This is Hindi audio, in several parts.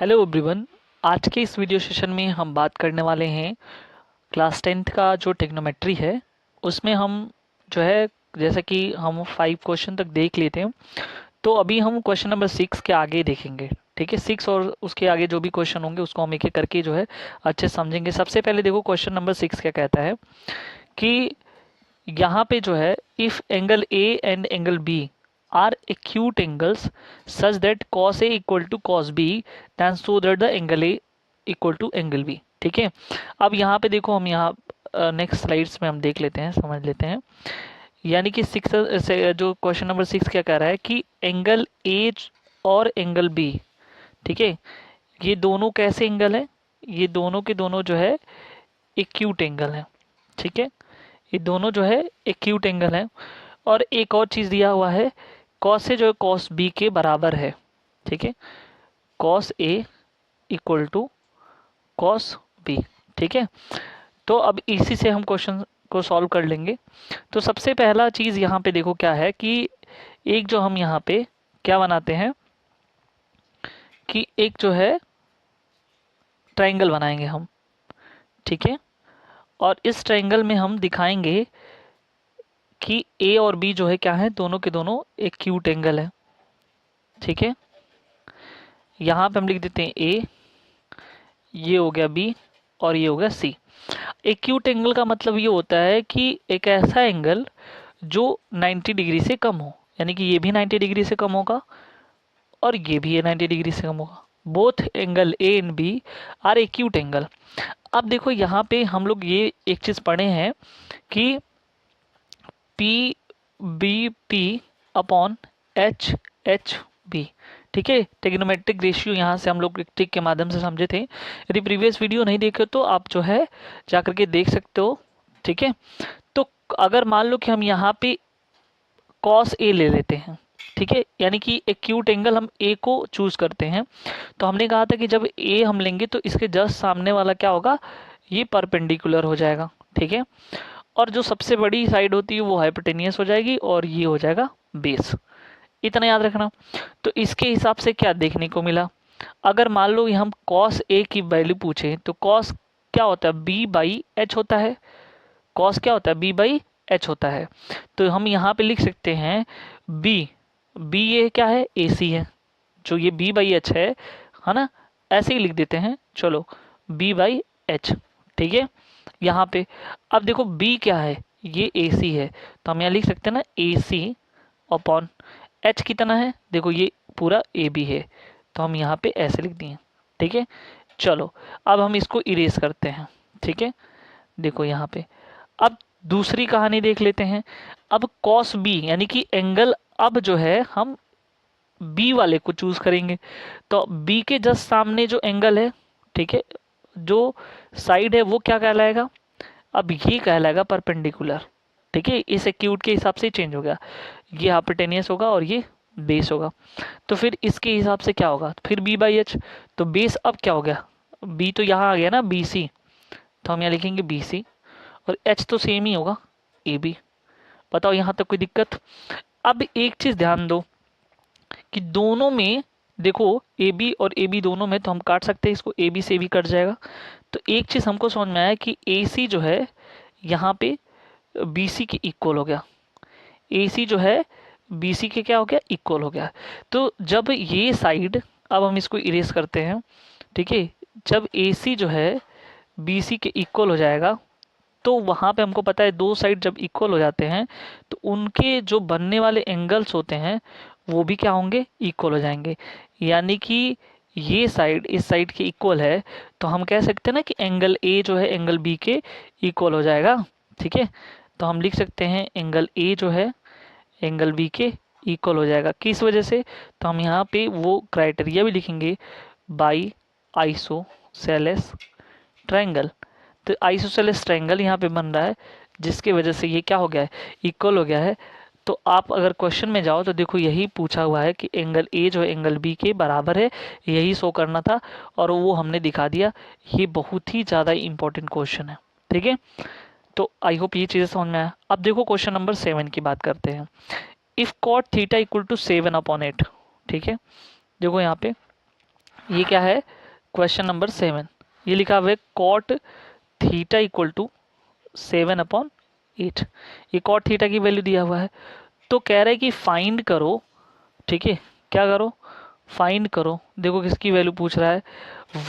Hello everyone. आज के इस वीडियो सेशन में हम बात करने वाले हैं क्लास 10th का जो ट्रिग्नोमेट्री है उसमें हम जो है जैसा कि हम 5 क्वेश्चन तक देख लेते हैं। तो अभी हम क्वेश्चन नंबर 6 के आगे देखेंगे। ठीक है, 6 और उसके आगे जो भी क्वेश्चन होंगे उसको हम एक एक करके जो है अच्छे से समझेंगे। सबसे पहले देखो क्वेश्चन नंबर 6 क्या कहता है कि यहाँ पे जो है if angle A and angle B are acute angles such that cos A equal to cos B then so that the angle A equal to angle B। ठीक है, अब यहाँ पे देखो हम यहाँ नेक्स्ट स्लाइड्स में हम देख लेते हैं, समझ लेते हैं। यानी कि 6 से जो क्वेश्चन नंबर 6 क्या कह रहा है कि एंगल ए और एंगल बी, ठीक है, ये दोनों कैसे एंगल है, ये दोनों के दोनों जो है एक्यूट एंगल है। ठीक है, ये दोनों जो है एक्यूट एंगल है। और एक और चीज़ दिया हुआ है, कॉस ए जो है कॉस बी के बराबर है। ठीक है, cos A equal to cos B. ठीक है, तो अब इसी से हम क्वेश्चन को सॉल्व कर लेंगे। तो सबसे पहला चीज़ यहाँ पे देखो क्या है कि एक जो हम यहाँ पे क्या बनाते हैं कि एक जो है ट्रायंगल बनाएंगे हम। ठीक है, और इस ट्रायंगल में हम दिखाएंगे कि ए और बी जो है क्या है, दोनों के दोनों एक एक्यूट एंगल है। ठीक है, यहाँ पे हम लिख देते हैं ए, ये हो गया बी और ये हो गया सी। एक्यूट एंगल का मतलब ये होता है कि एक ऐसा एंगल जो 90 डिग्री से कम हो, यानी कि ये भी 90 डिग्री से कम होगा और ये भी है 90 डिग्री से कम होगा। Both angle A and B are acute angle. अब देखो यहाँ पे हम लोग ये एक चीज़ पढ़े हैं कि P B P upon H H B. ठीक है, ट्रिग्नोमेट्रिक रेशियो यहाँ से हम लोग ट्रिक के माध्यम से समझे थे। यदि प्रीवियस वीडियो नहीं देखे तो आप जो है जा करके देख सकते हो। ठीक है, तो अगर मान लो कि हम यहाँ पे कॉस ए ले लेते हैं, ठीक है, यानी कि एक्यूट एंगल हम ए को चूज करते हैं, तो हमने कहा था कि जब ए हम लेंगे तो इसके जस्ट सामने वाला क्या होगा, ये परपेंडिकुलर हो जाएगा। ठीक है, और जो सबसे बड़ी साइड होती है वो हाइपोटेनियस हो जाएगी और ये हो जाएगा बेस। इतना याद रखना। तो इसके हिसाब से क्या देखने को मिला, अगर मान लो हम कॉस ए की वैल्यू पूछें तो कॉस क्या होता है, बी बाई एच होता है। कॉस क्या होता है, बी बाई एच होता है। तो हम यहाँ पे लिख सकते हैं बी, बी ये क्या है, ए सी है, जो ये बी बाई एच है ना, ऐसे ही लिख देते हैं। चलो बी बाई एच। ठीक है, यहाँ पे अब देखो बी क्या है, ये ए सी है, तो हम यहाँ लिख सकते हैं ना ए सी अपॉन एच कितना है, देखो ये पूरा ए बी है, तो हम यहाँ पे ऐसे लिख दिए। ठीक है, चलो अब हम इसको इरेज करते हैं। ठीक है, देखो यहाँ पे अब दूसरी कहानी देख लेते हैं। अब कॉस बी यानी कि एंगल, अब जो है हम बी वाले को चूज करेंगे, तो बी के जस्ट सामने जो एंगल है, ठीक है, जो साइड है वो क्या कहलाएगा, अब ये कहलाएगा परपेंडिकुलर। ठीक है, इस एक्यूट के हिसाब से चेंज हो गया, ये हाइपोटेनियस होगा और ये बेस होगा। तो फिर इसके हिसाब से क्या होगा, फिर बी बाई एच, तो बेस अब क्या हो गया, बी तो यहाँ आ गया ना बी सी, तो हम यहाँ लिखेंगे बी सी और एच तो सेम ही होगा ए बी। बताओ यहाँ तक कोई दिक्कत। अब एक चीज ध्यान दो कि दोनों में देखो ए बी और ए बी दोनों में, तो हम काट सकते हैं इसको, ए बी से भी कट जाएगा। तो एक चीज हमको समझ में आया कि ए सी जो है यहाँ पे बी सी के इक्वल हो गया, ए सी जो है बी सी के क्या हो गया, इक्वल हो गया। तो जब ये साइड, अब हम इसको इरेज करते हैं। ठीक है, जब ए सी जो है बी सी के इक्वल हो जाएगा, तो वहाँ पे हमको पता है दो साइड जब इक्वल हो जाते हैं तो उनके जो बनने वाले एंगल्स होते हैं वो भी क्या होंगे, इक्वल हो जाएंगे। यानी कि ये साइड इस साइड के इक्वल है, तो हम कह सकते हैं ना कि एंगल ए जो है एंगल बी के इक्वल हो जाएगा। ठीक है, तो हम लिख सकते हैं एंगल ए जो है एंगल बी के इक्वल हो जाएगा। किस वजह से, तो हम यहाँ पे वो क्राइटेरिया भी लिखेंगे, बाई आइसोसेलेस ट्रायंगल। तो आइसोसेलेस ट्रायंगल यहाँ पे बन रहा है जिसकी वजह से ये क्या हो गया है, इक्वल हो गया है। तो आप अगर क्वेश्चन में जाओ तो देखो यही पूछा हुआ है कि एंगल ए जो है एंगल बी के बराबर है, यही शो करना था और वो हमने दिखा दिया। ये बहुत ही ज़्यादा इंपॉर्टेंट क्वेश्चन है। ठीक है, तो आई होप ये चीज़ें समझ में आया। अब देखो क्वेश्चन नंबर 7 की बात करते हैं। If cot theta equal to 7 upon 8। ठीक है, देखो यहाँ पे ये क्या है, क्वेश्चन नंबर 7, ये लिखा हुआ है कॉट थीटा इक्वल टू 7/8। ये कॉट थीटा की वैल्यू दिया हुआ है, तो कह रहा है कि फाइंड करो, ठीक है, क्या करो, फाइंड करो। देखो किसकी वैल्यू पूछ रहा है,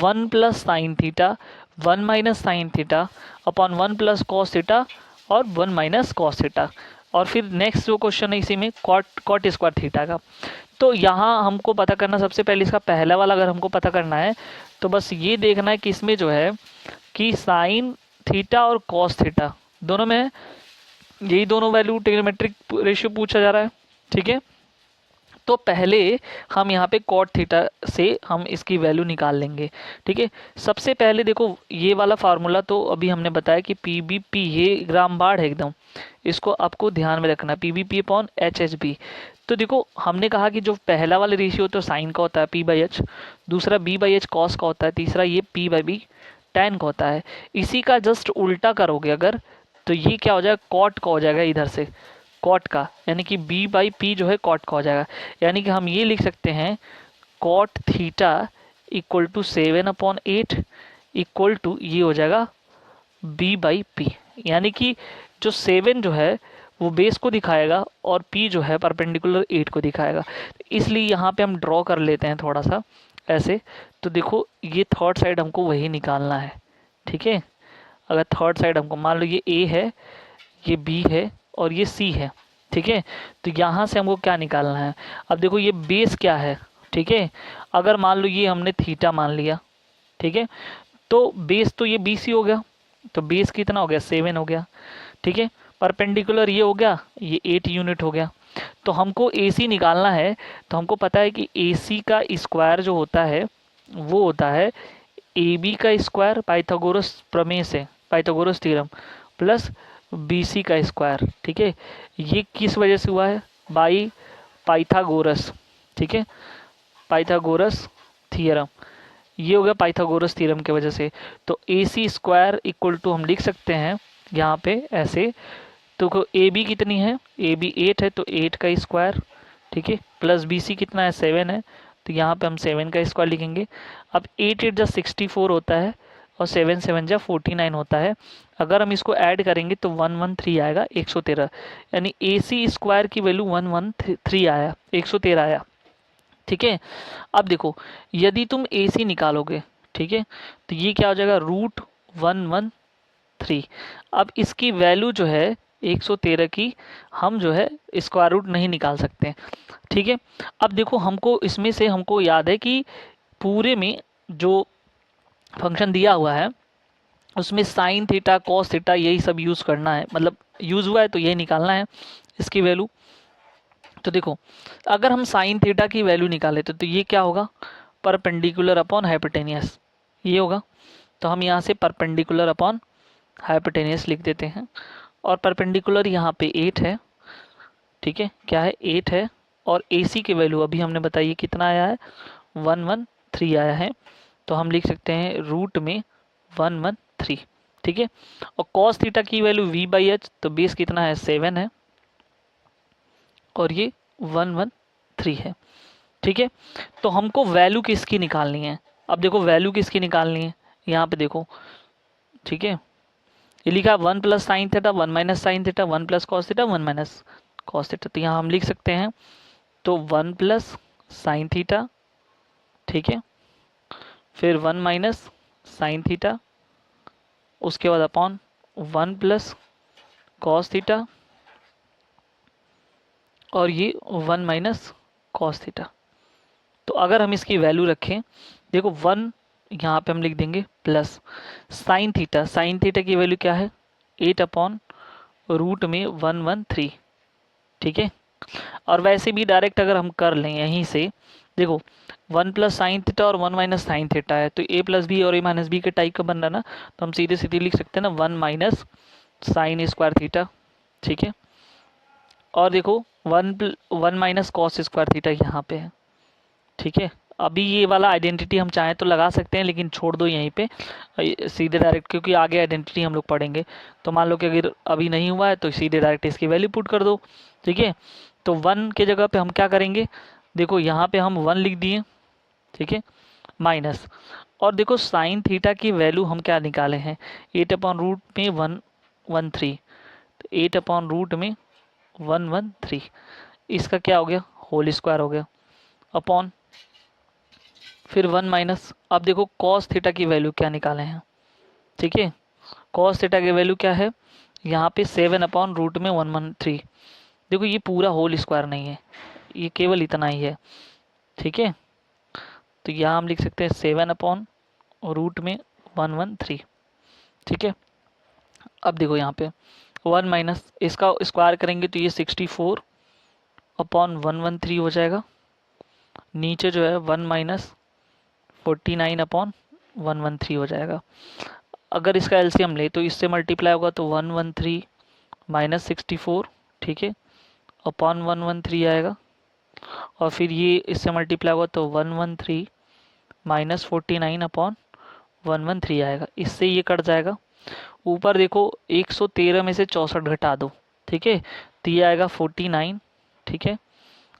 1 plus sine theta 1 minus sine theta upon 1 plus cos theta और 1 माइनस कॉस थीटा। और फिर नेक्स्ट जो क्वेश्चन है इसी में कॉट स्क्वायर थीटा का। तो यहाँ हमको पता करना, सबसे पहले इसका पहला वाला अगर हमको पता करना है तो बस ये देखना है कि इसमें जो है कि साइन थीटा और कॉस थीटा दोनों में है, यही दोनों वैल्यू ट्रिग्नोमेट्रिक रेशियो पूछा जा रहा है, ठीक है। तो पहले हम यहाँ पे कॉट थीटा से हम इसकी वैल्यू निकाल लेंगे, ठीक है। सबसे पहले देखो ये वाला फार्मूला तो अभी हमने बताया कि पी बी पी, ये ग्राम बाढ़ है एकदम, इसको आपको ध्यान में रखना, P B P upon H H B. तो देखो हमने कहा कि जो पहला वाला रेशियो तो साइन का होता है पी बाई एच, दूसरा बी बाई एच कॉस का होता है, तीसरा ये पी बाई बी टैन का होता है। इसी का जस्ट उल्टा करोगे अगर, तो ये क्या हो जाएगा, कॉट का हो जाएगा इधर से, कॉट का, यानी कि b बाई पी जो है कॉट का हो जाएगा। यानी कि हम ये लिख सकते हैं cot theta equal to 7/8 equal to ये हो जाएगा b बाई पी। यानी कि जो 7 जो है वो बेस को दिखाएगा और p जो है परपेंडिकुलर 8 को दिखाएगा। इसलिए यहाँ पे हम ड्रॉ कर लेते हैं थोड़ा सा ऐसे। तो देखो ये थर्ड साइड हमको वही निकालना है, ठीक है। अगर थर्ड साइड हमको मान लो ये a है, ये b है और ये c है, ठीक है। तो यहाँ से हमको क्या निकालना है, अब देखो ये बेस क्या है, ठीक है। अगर मान लो ये हमने थीटा मान लिया, ठीक है, तो बेस तो ये BC हो गया, तो बेस कितना हो गया, 7 हो गया, ठीक है। परपेंडिकुलर ये हो गया, ये 8 यूनिट हो गया। तो हमको AC निकालना है, तो हमको पता है कि AC का स्क्वायर जो होता है वो होता है AB का स्क्वायर पाइथागोरस प्रमेय से, पाइथागोरस थ्योरम, प्लस BC का स्क्वायर, ठीक है। ये किस वजह से हुआ है, बाई पाइथागोरस, ठीक है, पाइथागोरस थ्योरम, ये हो गया पाइथागोरस थ्योरम की वजह से। तो AC स्क्वायर इक्वल टू हम लिख सकते हैं यहाँ पे ऐसे, तो AB कितनी है, AB 8 है तो 8 का स्क्वायर, ठीक है, प्लस BC कितना है 7 है, तो यहाँ पे हम 7 का स्क्वायर लिखेंगे। अब 8 8 जा 64 होता है और 7 7 जा 49 होता है। अगर हम इसको ऐड करेंगे तो 113 आएगा, 113, यानी AC स्क्वायर की वैल्यू 113 आया, 113 आया, ठीक है। अब देखो यदि तुम AC निकालोगे, ठीक है, तो ये क्या हो जाएगा, √113। अब इसकी वैल्यू जो है 113 की हम जो है स्क्वायर रूट नहीं निकाल सकते, ठीक है। अब देखो हमको इसमें से हमको याद है कि पूरे में जो फंक्शन दिया हुआ है उसमें साइन थीटा कॉस थीटा यही सब यूज़ करना है, मतलब यूज़ हुआ है तो यही निकालना है इसकी वैल्यू। तो देखो अगर हम साइन थीटा की वैल्यू निकाले तो ये क्या होगा, परपेंडिकुलर अपॉन हाइपोटेनियस, ये होगा। तो हम यहाँ से परपेंडिकुलर अपॉन हाइपोटेनियस लिख देते हैं, और परपेंडिकुलर यहाँ पे 8 है, ठीक है, क्या है 8 है, और AC की वैल्यू अभी हमने बताई कितना आया है, 113 आया है। तो हम लिख सकते हैं रूट में 113, ठीक है। और कॉस थीटा की वैल्यू V बाई एच, तो बेस कितना है 7 है और ये 113 है, ठीक है। तो हमको वैल्यू किसकी निकालनी है, अब देखो वैल्यू किसकी निकालनी है, यहाँ पे देखो, ठीक है, ये लिखा 1 plus sine theta 1 minus sine theta 1 plus cos theta 1 minus cos theta. तो यहाँ हम लिख सकते हैं तो 1 प्लस साइन थीटा, ठीक है, फिर 1 माइनस साइन थीटा, उसके बाद अपॉन 1 प्लस कॉस थीटा और ये 1 माइनस कॉस थीटा। तो अगर हम इसकी वैल्यू रखें, देखो 1 यहाँ पे हम लिख देंगे plus sine theta, sine theta की वैल्यू क्या है 8 अपॉन रूट में 113, ठीक है। और वैसे भी डायरेक्ट अगर हम कर लें यहीं से, देखो 1 प्लस साइन थीटा और 1 माइनस साइन थीटा है, तो A प्लस बी और A माइनस बी के टाइप का बन रहा ना, तो हम सीधे सीधे लिख सकते हैं ना 1 माइनस साइन स्क्वायर थीटा, ठीक है। और देखो 1 माइनस कॉस स्क्वायर थीटा यहाँ पे है, ठीक है। अभी ये वाला आइडेंटिटी हम चाहें तो लगा सकते हैं, लेकिन छोड़ दो यहीं पे सीधे डायरेक्ट, क्योंकि आगे आइडेंटिटी हम लोग पढ़ेंगे। तो मान लो कि अगर अभी नहीं हुआ है तो सीधे डायरेक्ट इसकी वैल्यू पुट कर दो, ठीक है। तो 1 के जगह पे हम क्या करेंगे, देखो यहाँ पे हम 1 लिख दिए, ठीक है, माइनस, और देखो साइन थीटा की वैल्यू हम क्या निकाले हैं, 8/रूट में 113, तो 8/रूट में 113, इसका क्या हो गया, होल स्क्वायर हो गया, अपॉन फिर 1 माइनस, अब देखो कॉस थीटा की वैल्यू क्या निकाले हैं, ठीक है, कॉस थीटा की वैल्यू क्या है, यहाँ पे 7/रूट में 113, देखो ये पूरा होल स्क्वायर नहीं है, ये केवल इतना ही है, ठीक है, तो यहाँ हम लिख सकते हैं 7/रूट में 113, ठीक है। अब देखो यहाँ पे 1 माइनस, इसका स्क्वायर करेंगे तो ये 64/113 हो जाएगा, नीचे जो है 1 माइनस 49/113 हो जाएगा। अगर इसका एलसीएम ले तो इससे मल्टीप्लाई होगा तो 113 माइनस 64, ठीक है, अपॉन 113 आएगा, और फिर ये इससे मल्टीप्लाई होगा तो 113 माइनस 49/113 आएगा, इससे ये कट जाएगा। ऊपर देखो 113 में से 64 घटा दो, ठीक है, तो ये आएगा 49, ठीक है,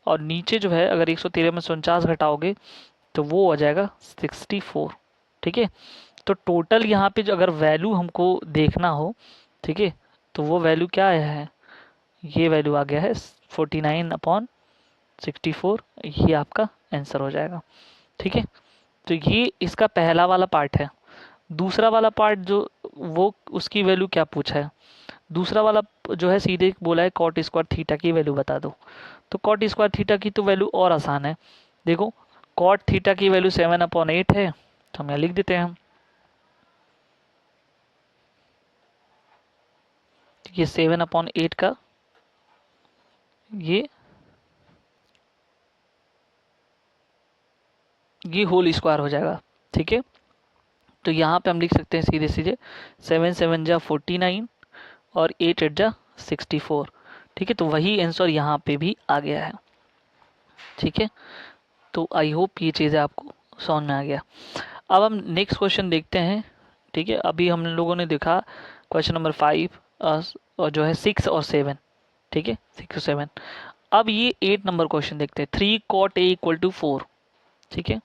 और नीचे जो है अगर 113 में से 49 घटाओगे तो वो हो जाएगा 64, ठीक है। तो टोटल यहाँ पे जो अगर वैल्यू हमको देखना हो, ठीक है, तो वो वैल्यू क्या आया है, ये वैल्यू आ गया है 49/64, ये आपका आंसर हो जाएगा, ठीक है। तो ये इसका पहला वाला पार्ट है। दूसरा वाला पार्ट जो वो उसकी वैल्यू क्या पूछा है, दूसरा वाला जो है सीधे बोला है कॉट स्क्वायर थीटा की वैल्यू बता दो, तो कॉट स्क्वायर थीटा की तो वैल्यू और आसान है, देखो कॉट थीटा की वैल्यू 7/8 है, तो हम यहाँ लिख देते हैं हम, ये 7/8 का ये होल स्क्वायर हो जाएगा, ठीक है। तो यहाँ पे हम लिख सकते हैं सीधे सीधे 7 7 जा 49 और 8 8 जा 64, ठीक है, तो वही आंसर यहाँ पे भी आ गया है, ठीक है। तो आई होप ये चीज़ें आपको समझ में आ गया। अब हम नेक्स्ट क्वेश्चन देखते हैं, ठीक है, अभी हम लोगों ने देखा क्वेश्चन नंबर 5 और जो है 6 और 7, ठीक है, 6 और 7। अब ये 8 नंबर क्वेश्चन देखते हैं, 3 cot a = 4, ठीक है,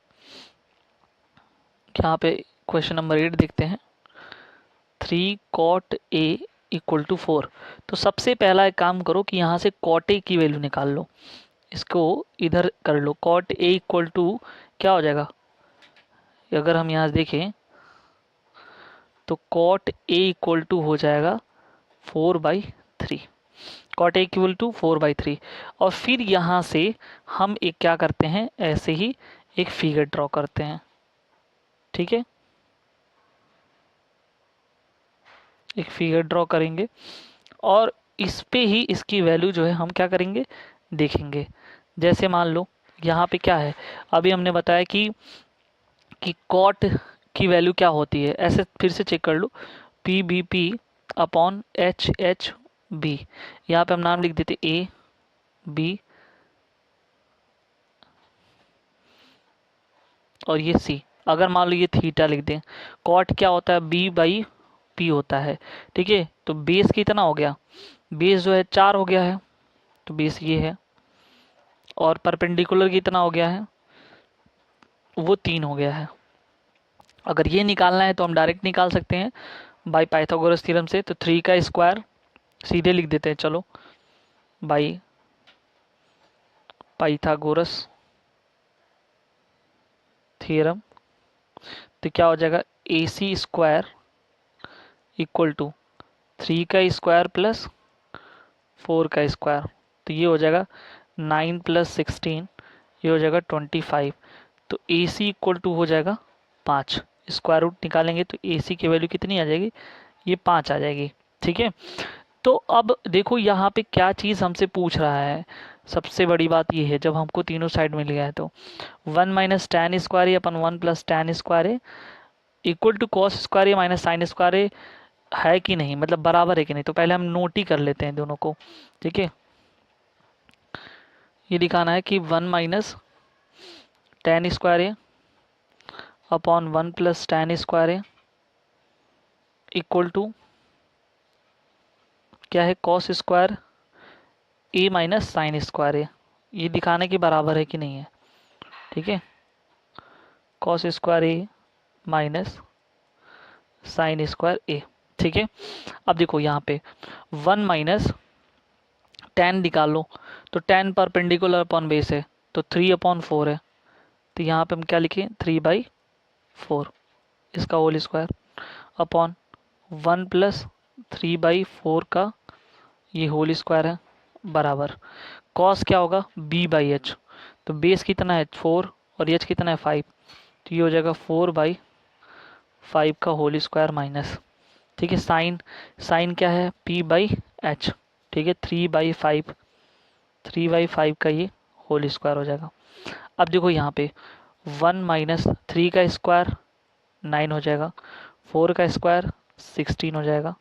यहाँ पे क्वेश्चन नंबर 8 देखते हैं, 3 cot a = 4। तो सबसे पहला एक काम करो कि यहाँ से cot a की वैल्यू निकाल लो, इसको इधर कर लो, cot a = क्या हो जाएगा, अगर हम यहाँ देखें तो cot a = हो जाएगा 4/3, cot a = 4/3, और फिर यहाँ से हम एक क्या करते हैं, ऐसे ही एक फिगर ड्रॉ करते हैं, ठीक है, एक फिगर ड्रॉ करेंगे और इस पे ही इसकी वैल्यू जो है हम क्या करेंगे, देखेंगे। जैसे मान लो यहाँ पे क्या है, अभी हमने बताया कि कॉट की वैल्यू क्या होती है, ऐसे फिर से चेक कर लो, PBP/HHB, यहाँ पे हम नाम लिख देते A B और ये C। अगर मान लो ये थीटा लिख दें, कॉट क्या होता है, B/P होता है, ठीक है, तो बेस कितना हो गया, बेस जो है 4 हो गया है, तो बेस ये है, और परपेंडिकुलर कितना हो गया है, वो 3 हो गया है। अगर ये निकालना है तो हम डायरेक्ट निकाल सकते हैं बाय पाइथागोरस थ्योरम से, तो 3 का स्क्वायर सीधे लिख देते हैं, चलो बाय पाइथागोरस थ्योरम, तो क्या हो जाएगा, AC² = 3 का स्क्वायर प्लस 4 का स्क्वायर, तो ये हो जाएगा 9 + 16, ये हो जाएगा 25, तो AC = हो जाएगा 5, स्क्वायर रूट निकालेंगे तो AC की वैल्यू कितनी आ जाएगी, ये 5 आ जाएगी, ठीक है। तो अब देखो यहाँ पे क्या चीज़ हमसे पूछ रहा है, सबसे बड़ी बात ये है, जब हमको तीनों साइड मिल गया है तो 1 - tan² अपन 1 + tan² = cos² माइनस sin² है कि नहीं, मतलब बराबर है कि नहीं, तो पहले हम नोट ही कर लेते हैं दोनों को, ठीक है। ये दिखाना है कि 1 - tan² upon 1 + tan² equal to क्या है, cos² A - sin², ये दिखाने के बराबर है कि नहीं है, ठीक है। कॉस स्क्वायर ए माइनस साइन स्क्वायर ए। ठीक है, अब देखो यहाँ पे 1 माइनस टेन निकालो, तो टेन परपेंडिकुलर अपॉन बेस है तो 3/4 है, तो यहाँ पे हम क्या लिखें 3/4 इसका होल स्क्वायर अपॉन 1 प्लस 3/4 का ये होल स्क्वायर है बराबर कॉस क्या होगा b/h, तो बेस कितना है 4 और h कितना है 5, तो ये हो जाएगा 4/5 का होल स्क्वायर माइनस। ठीक है, साइन साइन क्या है p/h। ठीक है, 3/5 का ये होल स्क्वायर हो जाएगा। अब देखो यहाँ पे 1 माइनस 3 का स्क्वायर 9 हो जाएगा, 4 का स्क्वायर 16 हो जाएगा।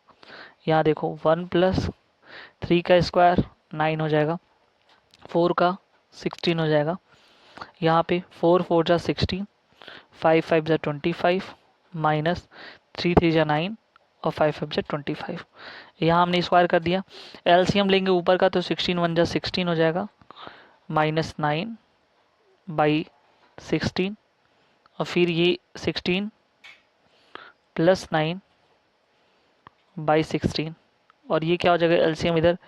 यहाँ देखो 1 प्लस 3 का स्क्वायर 9 हो जाएगा, 4 का 16 हो जाएगा। यहाँ पे 4 4 जा 16, 5 5 जा 25 माइनस 3 3 जा 9 और 5 5 जा 25। यहाँ हमने स्क्वायर कर दिया, एलसीएम लेंगे ऊपर का तो 16 1 जा 16 हो जाएगा माइनस 9/16 और फिर ये 16 प्लस 9/16 और ये क्या हो जाएगा एलसीएम इधर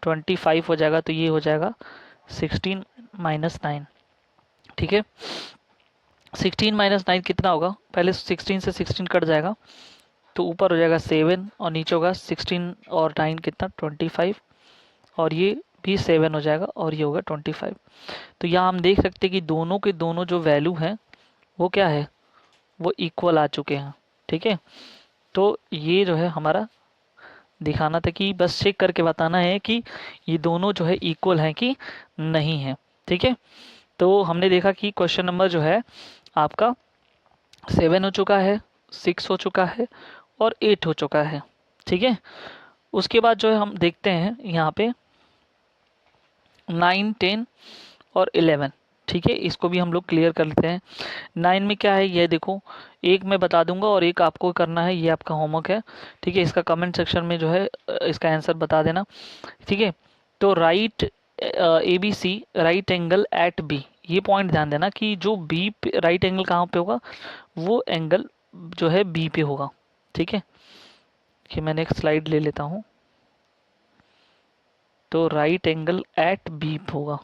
25 हो जाएगा, तो ये हो जाएगा 16 माइनस 9। ठीक है, 16 माइनस 9 कितना होगा, पहले 16 से 16 कट जाएगा तो ऊपर हो जाएगा 7 और नीचे होगा 16 और 9 कितना 25 और ये भी 7 हो जाएगा और ये होगा 25। तो यहाँ हम देख सकते हैं कि दोनों के दोनों जो वैल्यू हैं वो क्या है, वो इक्वल आ चुके हैं। ठीक है, तो ये जो है हमारा दिखाना था कि बस चेक करके बताना है कि ये दोनों जो है इक्वल हैं कि नहीं है। ठीक है, तो हमने देखा कि क्वेश्चन नंबर जो है आपका 7 हो चुका है, 6 हो चुका है और 8 हो चुका है। ठीक है, उसके बाद जो है हम देखते हैं यहाँ पे 9 10 और 11। ठीक है, इसको भी हम लोग क्लियर कर लेते हैं। 9 में क्या है ये देखो, एक मैं बता दूंगा और एक आपको करना है, ये आपका होमवर्क है। ठीक है, इसका कमेंट सेक्शन में जो है इसका आंसर बता देना। ठीक है, तो right ABC right angle at B, ये पॉइंट ध्यान देना कि जो बी राइट एंगल कहाँ पे होगा, वो एंगल जो है बी पे होगा। ठीक है, कि मैंने एक स्लाइड ले लेता हूँ, तो राइट एंगल एट बी होगा।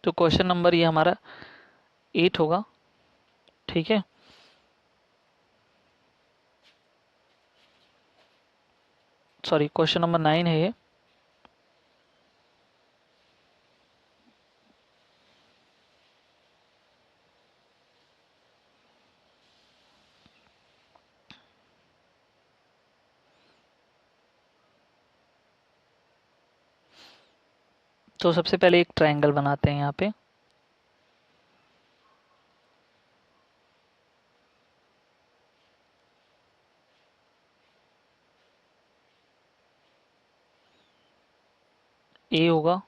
तो क्वेश्चन नंबर ये हमारा 8 होगा। ठीक है, सॉरी क्वेश्चन नंबर 9 है ये। तो सबसे पहले एक ट्रायंगल बनाते हैं यहाँ पे। ए होगा,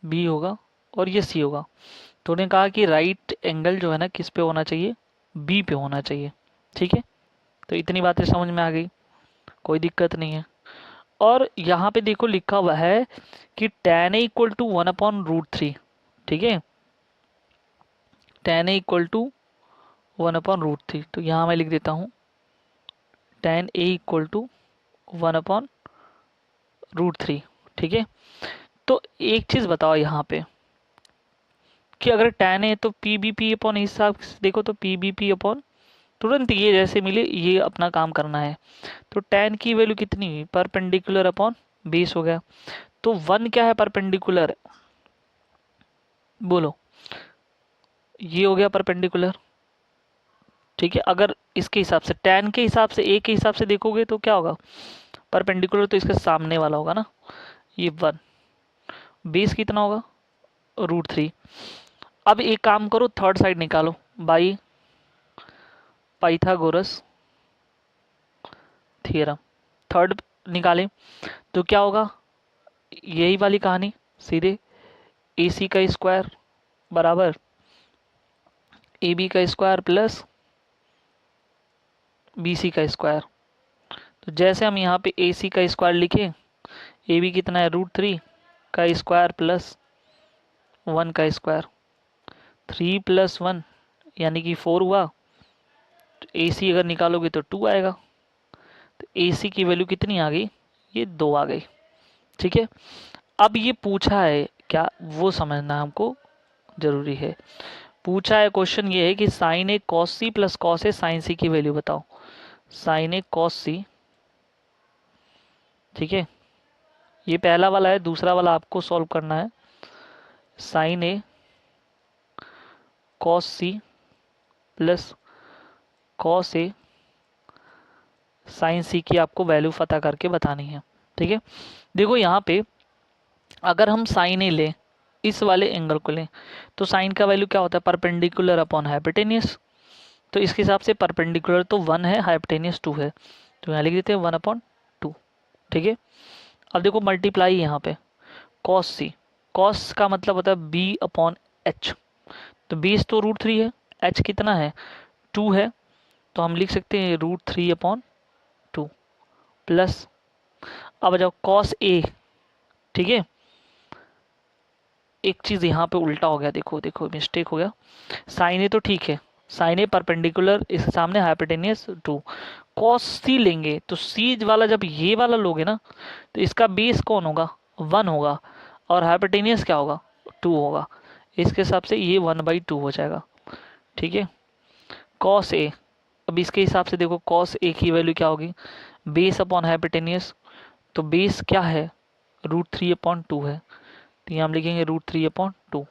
बी होगा और ये सी होगा। तो उन्होंने कहा कि राइट एंगल जो है ना किस पे होना चाहिए, बी पे होना चाहिए। ठीक है, तो इतनी बातें समझ में आ गई, कोई दिक्कत नहीं है। और यहाँ पे देखो लिखा हुआ है कि tan a इक्वल टू 1/√3। ठीक है, tan a इक्वल टू 1/√3, तो यहाँ मैं लिख देता हूँ tan a इक्वल टू 1/√3। ठीक है, तो एक चीज़ बताओ यहाँ पे कि अगर tan है तो PBP अपॉन हिसाब से देखो तो PBP अपॉन तुरंत ये जैसे मिले ये अपना काम करना है। तो tan की वैल्यू कितनी हुई, परपेंडिकुलर अपॉन बेस हो गया। तो 1 क्या है परपेंडिकुलर, बोलो, ये हो गया परपेंडिकुलर। ठीक है, अगर इसके हिसाब से tan के हिसाब से a के हिसाब से देखोगे तो क्या होगा, परपेंडिकुलर तो इसके सामने वाला होगा ना, ये 1। बेस कितना होगा √3। अब एक काम करो थर्ड साइड निकालो बाई पाइथागोरस थ्योरम। थर्ड निकालें तो क्या होगा, यही वाली कहानी सीधे AC का स्क्वायर बराबर AB का स्क्वायर प्लस BC का स्क्वायर। तो जैसे हम यहाँ पे AC का स्क्वायर लिखे, AB कितना है √3 का स्क्वायर प्लस 1 का स्क्वायर, 3 + 1 यानी कि 4 हुआ। तो AC अगर निकालोगे तो 2 आएगा। तो AC की वैल्यू कितनी आ गई? ये 2 आ गई। ठीक है, अब ये पूछा है क्या, वो समझना हमको जरूरी है। पूछा है, क्वेश्चन ये है कि sign A cos C plus cos A sign सी की वैल्यू बताओ। साइन ए कॉस सी, ठीक है, ये पहला वाला है, दूसरा वाला आपको सॉल्व करना है। Sign A cos C plus cos A sign सी की आपको वैल्यू पता करके बतानी है। ठीक है, देखो यहाँ पे अगर हम साइन ए लें, इस वाले एंगल को लें, तो साइन का वैल्यू क्या होता है? Perpendicular upon hypotenuse. तो इसके हिसाब से परपेंडिकुलर तो 1 है, हाइपोटेनियस 2 है, तो यहाँ लिख देते हैं 1/2। ठीक है, अब देखो मल्टीप्लाई यहाँ पे कॉस सी, कॉस का मतलब होता है B/H। तो बेस तो √3 है, H कितना है? 2 है, तो हम लिख सकते हैं √3/2 प्लस, अब जाओ कॉस ए। ठीक है, एक चीज़ यहाँ पे उल्टा हो गया, देखो देखो मिस्टेक हो गया। साइन ए तो ठीक है, साइन ए परपेंडिकुलर, इसके सामने हाइपोटेनियस 2। कॉस सी लेंगे तो सी वाला जब ये वाला लोगे ना, तो इसका बेस कौन होगा? 1 होगा, और हाइपोटेनियस क्या होगा? 2 होगा। इसके हिसाब से ये 1/2 हो जाएगा। ठीक है, कॉस ए, अब इसके हिसाब से देखो कॉस ए की वैल्यू क्या होगी? बेस अपॉन हाइपोटेनियस, तो बेस क्या है? √3/2 है, तो यहाँ हम लिखेंगे √3/2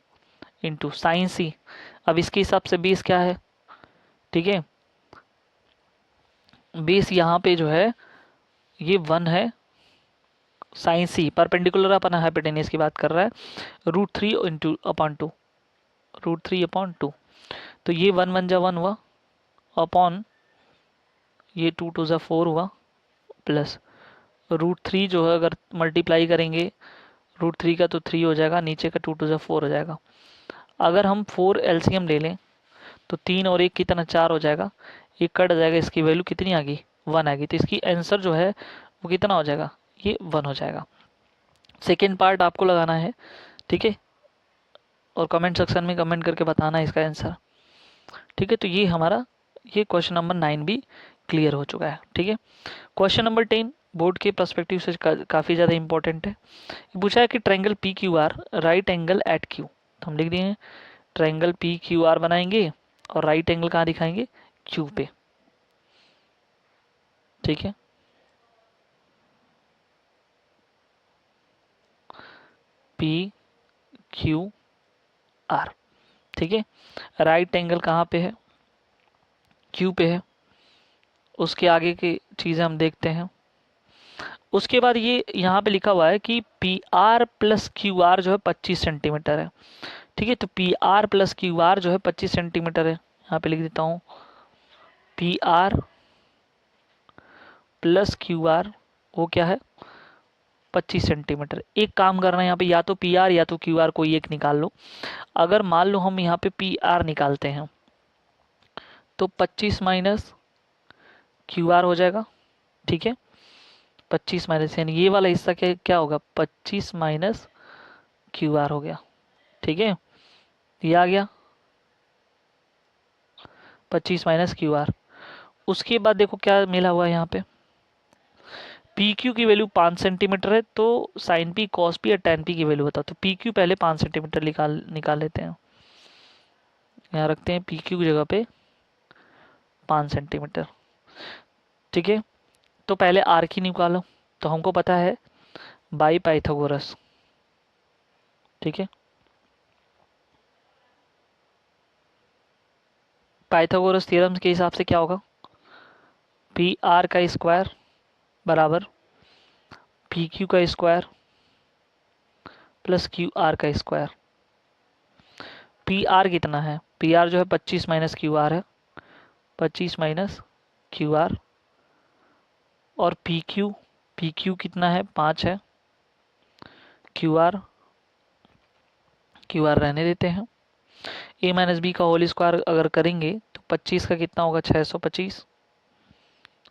इंटू साइन सी। अब इसके हिसाब से बेस क्या है? ठीक है, बेस यहाँ पे जो है ये 1 है, sign C perpendicular upon hypotenuse की बात कर रहा है, √3/2, √3/2। तो ये 1 1 जा 1 हुआ, अपॉन ये 2 2 जा 4 हुआ, प्लस √3 जो है अगर मल्टीप्लाई करेंगे √3 का तो 3 हो जाएगा, नीचे का 2 2 जा 4 हो जाएगा। अगर हम 4 LCM ले लें तो 3 और 1 कितना? 4 हो जाएगा, ये कट जाएगा, इसकी वैल्यू कितनी आ गई? 1 आ गई। तो इसकी आंसर जो है वो कितना हो जाएगा? ये 1 हो जाएगा। सेकेंड पार्ट आपको लगाना है, ठीक है, और कमेंट सेक्शन में कमेंट करके बताना है इसका आंसर। ठीक है, तो ये हमारा ये क्वेश्चन नंबर 9 भी क्लियर हो चुका है। ठीक है, क्वेश्चन नंबर 10 बोर्ड के पर्सपेक्टिव से काफ़ी ज़्यादा इंपॉर्टेंट है। पूछा है कि triangle PQR right angle at Q, तो हम लिख दिए ट्रायंगल PQR बनाएंगे और राइट एंगल कहाँ दिखाएंगे? Q पे। ठीक है, PQR, ठीक है, राइट एंगल कहाँ पे है? Q पे है। उसके आगे की चीज़ें हम देखते हैं। उसके बाद ये यहाँ पे लिखा हुआ है कि PR + QR जो है 25 सेंटीमीटर है। ठीक है, तो PR + QR जो है 25 सेंटीमीटर है, यहाँ पे लिख देता हूँ PR + QR, वो क्या है? 25 सेंटीमीटर। एक काम करना है यहाँ पे, या तो PR या तो QR कोई एक निकाल लो। अगर मान लो हम यहाँ पे PR निकालते हैं तो 25 माइनस QR हो जाएगा। ठीक है, 25 माइनस यानी ये वाला हिस्सा क्या क्या होगा? 25 माइनस QR हो गया। ठीक है, ये आ गया 25 माइनस QR। उसके बाद देखो क्या मिला हुआ है यहाँ पे, PQ की वैल्यू 5 सेंटीमीटर है, तो साइन P कॉस P और tan P की वैल्यू बताओ। तो PQ पहले 5 सेंटीमीटर निकाल लेते हैं, यहाँ रखते हैं PQ की जगह पे 5 सेंटीमीटर। ठीक है, तो पहले R की निकालो, तो हमको पता है बाई पाइथागोरस। ठीक है, पाइथागोरस थ्योरम के हिसाब से क्या होगा? PR का स्क्वायर बराबर PQ का स्क्वायर प्लस QR का स्क्वायर। PR कितना है? PR जो है 25 माइनस QR है, 25 माइनस QR, और PQ कितना है? 5 है। QR रहने देते हैं। A माइनस बी का होल स्क्वायर अगर करेंगे तो 25 का कितना होगा? 625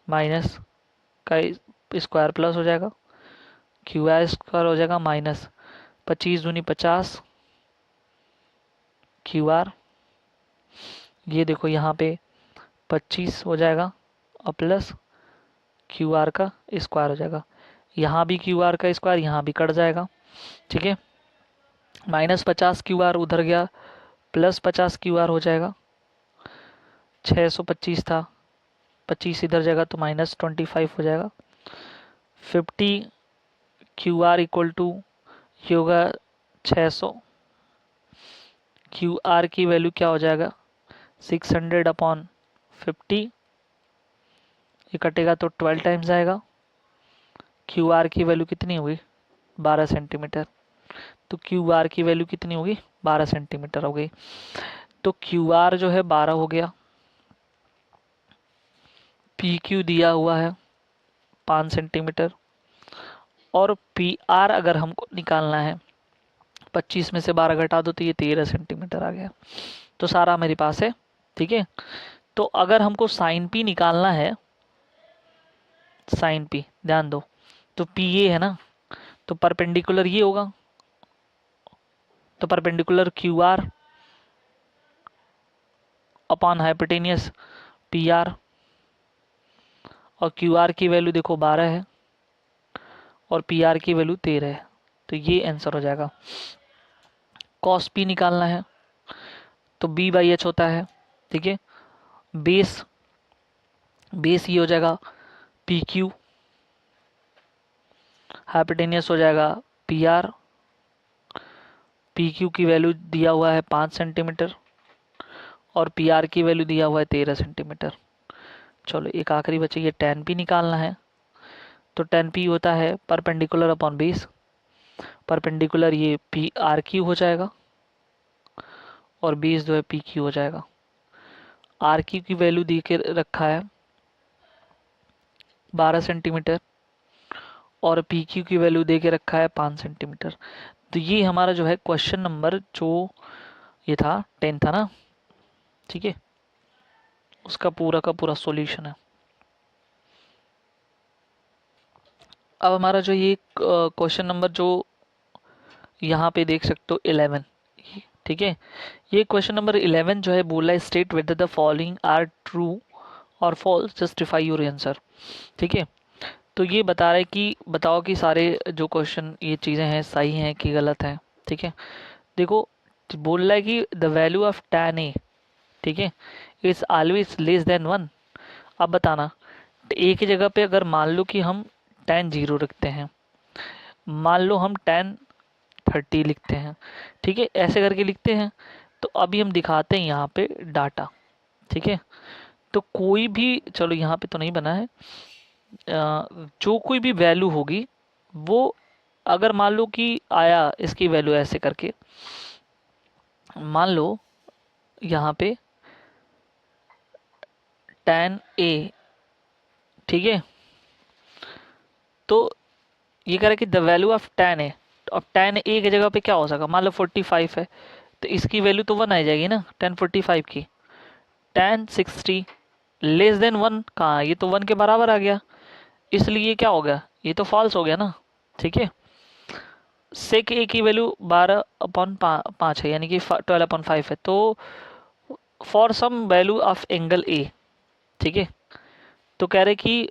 माइनस का स्क्वायर प्लस हो जाएगा, QR स्क्वायर हो जाएगा माइनस 25 दूनी 50 क्यू आर, ये देखो यहाँ पे 25 हो जाएगा और प्लस क्यू आर का स्क्वायर हो जाएगा, यहाँ भी क्यू आर का स्क्वायर यहाँ भी कट जाएगा, ठीक है। -50 क्यू आर उधर गया, +50 क्यू आर हो जाएगा, 625 था, 25 इधर जाएगा तो -25 हो जाएगा। 50 क्यू आर इक्वल टू ये होगा 600, क्यू आर की वैल्यू क्या हो जाएगा 600/50, ये कटेगा तो 12 टाइम्स आएगा। क्यू आर की वैल्यू कितनी होगी 12 सेंटीमीटर, तो क्यू आर की वैल्यू कितनी होगी 12 सेंटीमीटर हो गई। तो क्यू आर जो है 12 हो गया, पी क्यू दिया हुआ है 5 सेंटीमीटर, और पी आर अगर हमको निकालना है 25 में से 12 घटा दो तो ये 13 सेंटीमीटर आ गया। तो सारा मेरे पास है, ठीक है। तो अगर हमको साइन पी निकालना है, साइन पी ध्यान दो, तो पी ये है ना, तो परपेंडिकुलर ये होगा, तो perpendicular Q R upon hypotenuse P R, और क्यू आर की वैल्यू देखो 12 है और पी आर की वैल्यू 13 है, तो ये आंसर हो जाएगा। कॉस पी निकालना है तो B/H होता है, ठीक है। बेस ये हो जाएगा पी क्यू, हाइपोटेनियस हो जाएगा पी आर, पी क्यू की वैल्यू दिया हुआ है 5 सेंटीमीटर और पी आर की वैल्यू दिया हुआ है 13 सेंटीमीटर। चलो एक आखिरी बचे, ये tan P निकालना है, तो tan P होता है परपेंडिकुलर अपॉन बेस, परपेंडिकुलर ये पी आर क्यू हो जाएगा और बेस जो है पी क्यू हो जाएगा। आर क्यू की वैल्यू दी के रखा है 12 सेंटीमीटर और पी क्यू की वैल्यू दे के रखा है 5 सेंटीमीटर। तो ये हमारा जो है क्वेश्चन नंबर जो ये था 10 था ना, ठीक है, उसका पूरा का पूरा सॉल्यूशन है। अब हमारा जो ये क्वेश्चन नंबर जो यहाँ पे देख सकते हो 11, ठीक है, ये क्वेश्चन नंबर 11 जो है बोला है state whether the following are true और फॉल्स, जस्टिफाई योर आंसर, ठीक है। तो ये बता रहा है कि बताओ कि सारे जो क्वेश्चन ये चीज़ें हैं सही हैं कि गलत हैं, ठीक है। देखो बोल रहा है कि the value of tan A, ठीक है, इज ऑलवेज लेस देन 1। अब बताना ए की जगह पे अगर मान लो कि हम tan 0 रखते हैं, मान लो हम tan 30 लिखते हैं, ठीक है, ऐसे करके लिखते हैं, तो अभी हम दिखाते हैं यहाँ पे डाटा, ठीक है। तो कोई भी, चलो यहाँ पे तो नहीं बना है, जो कोई भी वैल्यू होगी वो अगर मान लो कि आया इसकी वैल्यू ऐसे करके, मान लो यहाँ पे tan A, ठीक है, तो ये कह रहा है कि the value of tan A, अब tan A की जगह पे क्या हो सकता, मान लो 45 है तो इसकी वैल्यू तो 1 आ जाएगी ना tan 45 की। tan 60 लेस देन 1 कहाँ, ये तो 1 के बराबर आ गया, इसलिए क्या हो गया, ये तो फॉल्स हो गया ना, ठीक है। सेक ए की वैल्यू 12/5 है, यानी कि 12/5 है, तो for some value of angle A, ठीक है, तो कह रहे कि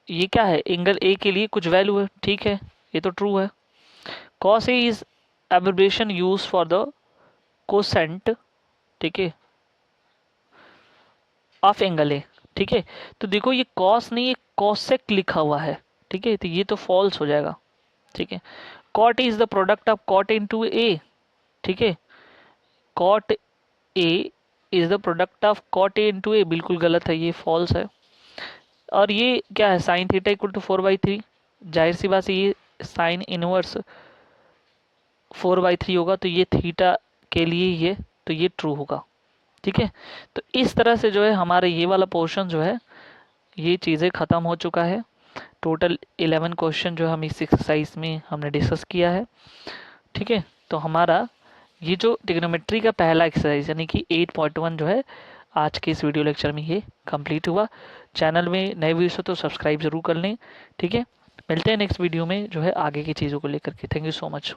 ये क्या है, एंगल ए के लिए कुछ वैल्यू है, ठीक है, ये तो ट्रू है। Cos A is abbreviation use for the quotient, ठीक है, ऑफ एंगल ए, ठीक है। तो देखो ये कॉस नहीं, ये कॉसेक लिखा हुआ है, ठीक है, तो ये तो फॉल्स हो जाएगा, ठीक है। Cot is the product of cot into A, ठीक है, cot A is the product of cot A into A, बिल्कुल गलत है, ये फॉल्स है। और ये क्या है, साइन थीटा इक्वल टू 4/3, जाहिर सी बात है ये साइन इनवर्स 4/3 होगा, तो ये थीटा के लिए ये, तो ये ट्रू होगा, ठीक है। तो इस तरह से जो है हमारे ये वाला पोर्शन जो है ये चीज़ें ख़त्म हो चुका है। टोटल 11 क्वेश्चन जो हम इस एक्सरसाइज में हमने डिस्कस किया है, ठीक है। तो हमारा ये जो ट्रिग्नोमेट्री का पहला एक्सरसाइज यानी कि 8.1 जो है आज के इस वीडियो लेक्चर में ये कंप्लीट हुआ। चैनल में नए व्यूअर्स हो तो सब्सक्राइब जरूर कर लें, ठीक है। मिलते हैं नेक्स्ट वीडियो में जो है आगे की चीज़ों को लेकर के। Thank you so much.